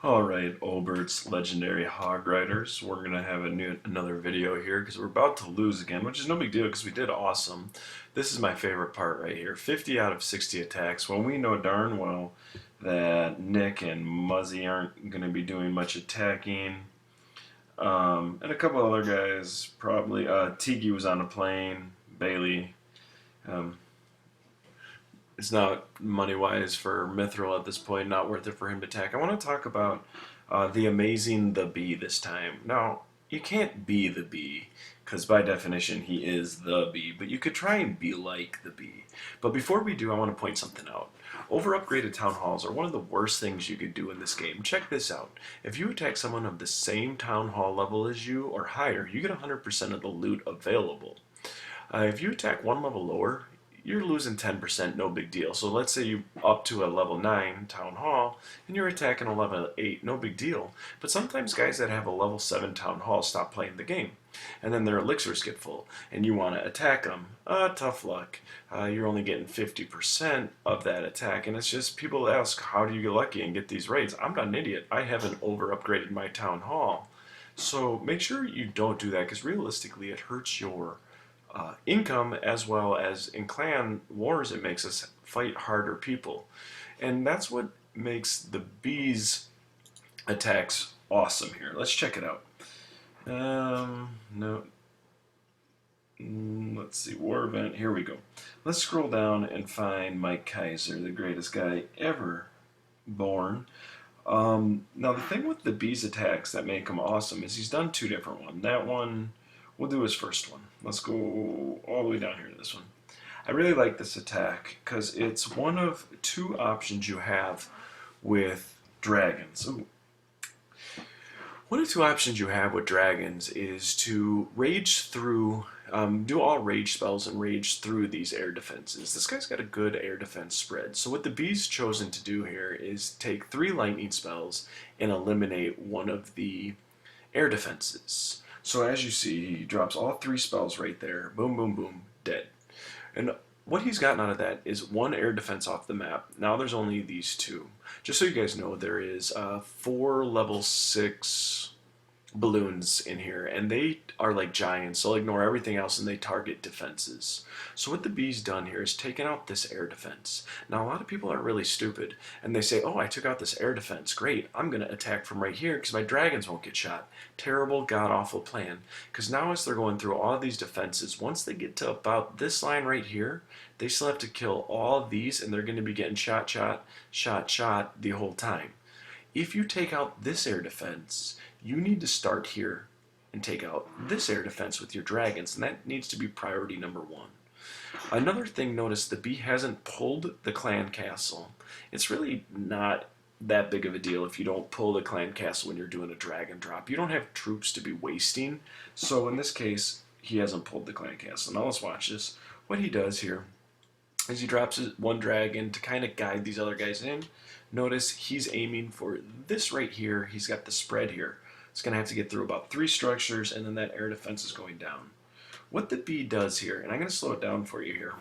Alright, Obert's Legendary Hog Riders. We're going to have another video here because we're about to lose again, which is no big deal because we did awesome. This is my favorite part right here. 50 out of 60 attacks when we know darn well that Nick and Muzzy aren't going to be doing much attacking. And a couple other guys, probably. Tiki was on a plane. Bailey. Um, it's not money wise for Mithril at this point, not worth it for him to attack. I want to talk about the amazing the bee this time. Now, you can't be the bee, because by definition he is the bee, but you could try and be like the bee. But before we do, I want to point something out. Over upgraded town halls are one of the worst things you could do in this game. Check this out. If you attack someone of the same town hall level as you or higher, you get 100% of the loot available. If you attack one level lower, you're losing 10%, no big deal. So let's say you up to a level 9 town hall and you're attacking a level 8, no big deal. But sometimes guys that have a level 7 town hall stop playing the game and then their elixirs get full and you want to attack them. Tough luck. You're only getting 50% of that attack, and it's just people ask, how do you get lucky and get these raids? I'm not an idiot. I haven't over upgraded my town hall. So make sure you don't do that, because realistically it hurts your income, as well as in clan wars it makes us fight harder people. And that's what makes the bees attacks awesome here. Let's check it out. No. Let's see, war event, here we go. Let's scroll down and find Mike Kaiser, the greatest guy ever born. Now the thing with the bees attacks that make him awesome is he's done two different ones. That one, we'll do his first one. Let's go all the way down here to this one. I really like this attack because it's one of two options you have with dragons. Ooh. One of two options you have with dragons is to rage through, do all rage spells and rage through these air defenses. This guy's got a good air defense spread. So what the bee's chosen to do here is take 3 lightning spells and eliminate one of the air defenses. So as you see, he drops all 3 spells right there. Boom, boom, boom, dead. And what he's gotten out of that is 1 air defense off the map. Now there's only these 2. Just so you guys know, there is 4 level 6 balloons in here, and they are like giants, so ignore everything else and they target defenses. So what the bee's done here is taken out this air defense. Now a lot of people are really stupid and they say, oh, I took out this air defense, great, I'm gonna attack from right here because my dragons won't get shot. Terrible, god-awful plan, because now as they're going through all these defenses, once they get to about this line right here, they still have to kill all of these, and they're going to be getting shot, shot, shot, shot the whole time. If you take out this air defense, you need to start here and take out this air defense with your dragons, and that needs to be priority number 1. Another thing, notice the bee hasn't pulled the clan castle. It's really not that big of a deal if you don't pull the clan castle when you're doing a dragon drop. You don't have troops to be wasting, so in this case, he hasn't pulled the clan castle. Now let's watch this. What he does here is he drops one dragon to kind of guide these other guys in. Notice he's aiming for this right here. He's got the spread here. It's going to have to get through about 3 structures, and then that air defense is going down. What the bee does here, and I'm going to slow it down for you here,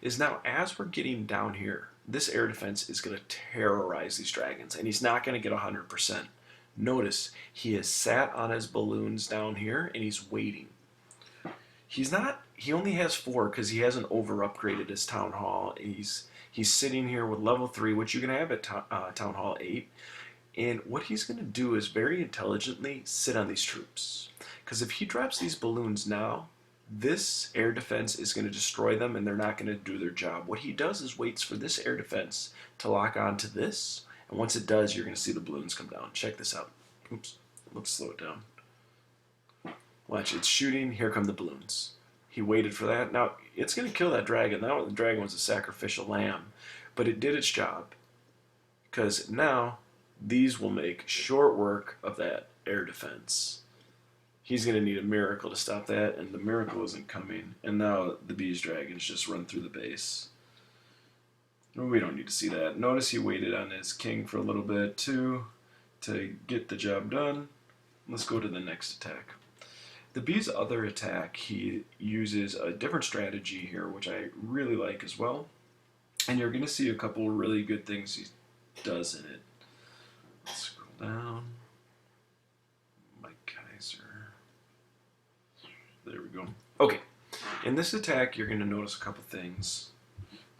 is now as we're getting down here, this air defense is going to terrorize these dragons, and he's not going to get 100%. Notice he has sat on his balloons down here, and he's waiting. He only has 4 because he hasn't over upgraded his town hall. He's sitting here with level 3, which you can have at town hall 8. And what he's going to do is very intelligently sit on these troops. Because if he drops these balloons now, this air defense is going to destroy them and they're not going to do their job. What he does is waits for this air defense to lock onto this. And once it does, you're going to see the balloons come down. Check this out. Oops. Let's slow it down. Watch, it's shooting. Here come the balloons. He waited for that. Now, it's going to kill that dragon. Now, the dragon was a sacrificial lamb. But it did its job. Because now, these will make short work of that air defense. He's going to need a miracle to stop that, and the miracle isn't coming. And now the bee's dragons just run through the base. We don't need to see that. Notice he waited on his king for a little bit too to get the job done. Let's go to the next attack. The bee's other attack, he uses a different strategy here, which I really like as well. And you're going to see a couple really good things he does in it. Let's scroll down. Kaiser. There we go. Okay, in this attack, you're going to notice a couple things.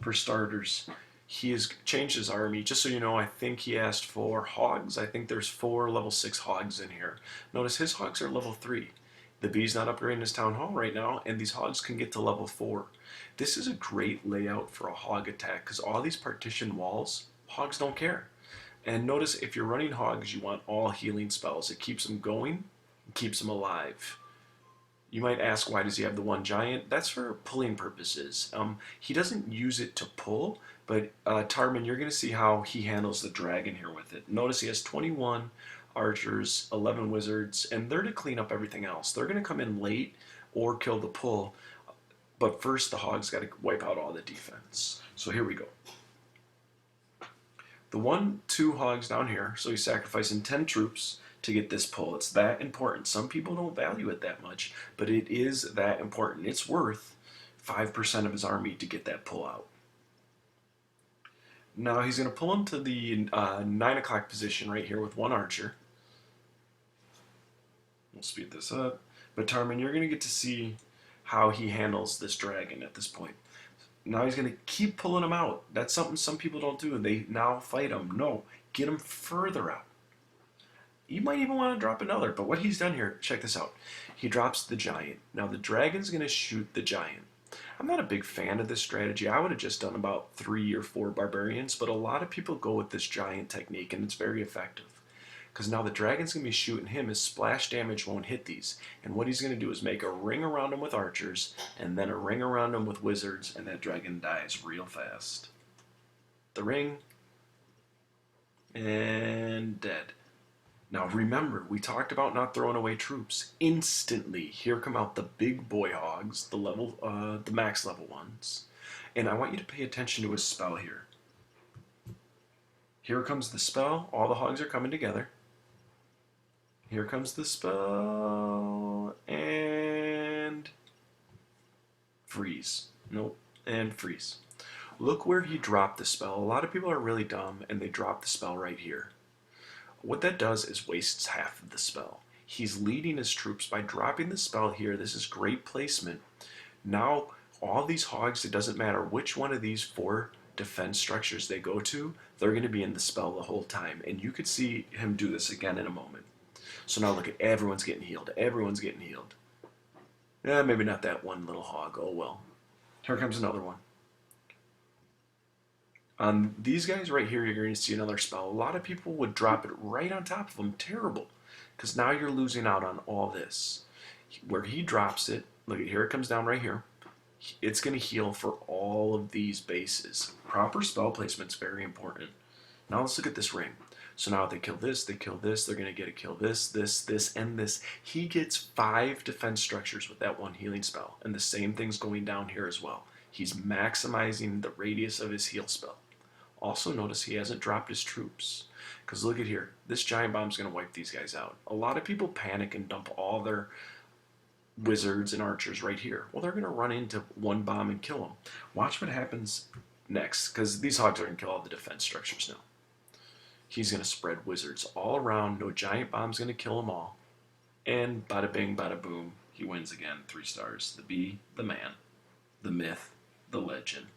For starters, he has changed his army. Just so you know, I think he asked for hogs. I think there's 4 level 6 hogs in here. Notice his hogs are level 3. The bee's not upgrading his town hall right now, and these hogs can get to level 4. This is a great layout for a hog attack, because all these partition walls, hogs don't care. And notice, if you're running hogs, you want all healing spells. It keeps them going, keeps them alive. You might ask, why does he have the one giant? That's for pulling purposes. He doesn't use it to pull, but Tarman, you're going to see how he handles the dragon here with it. Notice he has 21 archers, 11 wizards, and they're to clean up everything else. They're going to come in late or kill the pull, but first the hog's got to wipe out all the defense. So here we go. The 1-2 hogs down here, so he's sacrificing 10 troops to get this pull. It's that important. Some people don't value it that much, but it is that important. It's worth 5% of his army to get that pull out. Now he's going to pull him to the 9 o'clock position right here with 1 archer. We'll speed this up. But Tarman, you're going to get to see how he handles this dragon at this point. Now he's going to keep pulling him out. That's something some people don't do. They now fight him. No, get him further out. You might even want to drop another, but what he's done here, check this out. He drops the giant. Now the dragon's going to shoot the giant. I'm not a big fan of this strategy. I would have just done about 3 or 4 barbarians, but a lot of people go with this giant technique, and it's very effective. Because now the dragon's going to be shooting him, his splash damage won't hit these. And what he's going to do is make a ring around him with archers, and then a ring around him with wizards, and that dragon dies real fast. The ring, and dead. Now remember, we talked about not throwing away troops. Instantly, here come out the big boy hogs, the max level ones. And I want you to pay attention to his spell here. Here comes the spell. All the hogs are coming together. Here comes the spell, and freeze. Nope, and freeze. Look where he dropped the spell. A lot of people are really dumb, and they drop the spell right here. What that does is wastes half of the spell. He's leading his troops by dropping the spell here. This is great placement. Now, all these hogs, it doesn't matter which one of these 4 defense structures they go to, they're going to be in the spell the whole time. And you could see him do this again in a moment. So now look at everyone's getting healed. Everyone's getting healed. Maybe not that one little hog. Oh well. Here comes another one. On these guys right here, you're going to see another spell. A lot of people would drop it right on top of them. Terrible. Because now you're losing out on all this. Where he drops it, look at here, it comes down right here. It's going to heal for all of these bases. Proper spell placement is very important. Now let's look at this ring. So now if they kill this, they're going to get a kill this, this, and this. He gets 5 defense structures with that 1 healing spell. And the same thing's going down here as well. He's maximizing the radius of his heal spell. Also notice he hasn't dropped his troops. Because look at here, this giant bomb's going to wipe these guys out. A lot of people panic and dump all their wizards and archers right here. Well, they're going to run into 1 bomb and kill them. Watch what happens next, because these hogs are going to kill all the defense structures now. He's going to spread wizards all around. No giant bomb's going to kill them all. And bada bing, bada boom, he wins again. 3 stars. The bee, the man, the myth, the legend.